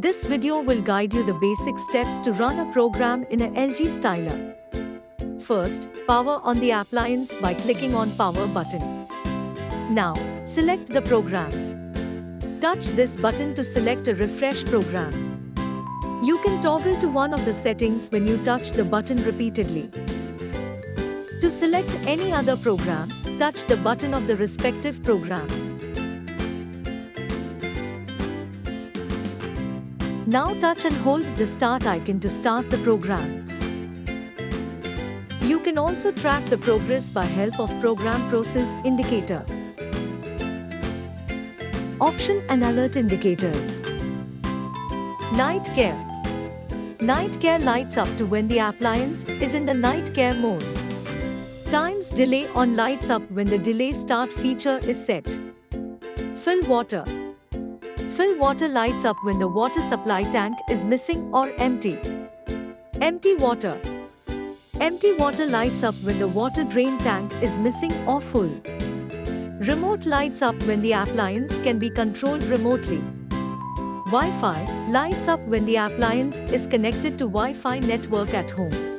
This video will guide you the basic steps to run a program in a LG Styler. First, power on the appliance by clicking on Power button. Now, select the program. Touch this button to select a refresh program. You can toggle to one of the settings when you touch the button repeatedly. To select any other program, touch the button of the respective program. Now touch and hold the start icon to start the program. You can also track the progress by help of Program Process Indicator. Option and Alert Indicators. Night Care. Night Care lights up to when the appliance is in the night care mode. Times delay on lights up when the delay start feature is set. Fill water. Fill water lights up when the water supply tank is missing or empty. Empty water. Empty water lights up when the water drain tank is missing or full. Remote lights up when the appliance can be controlled remotely. Wi-Fi lights up when the appliance is connected to Wi-Fi network at home.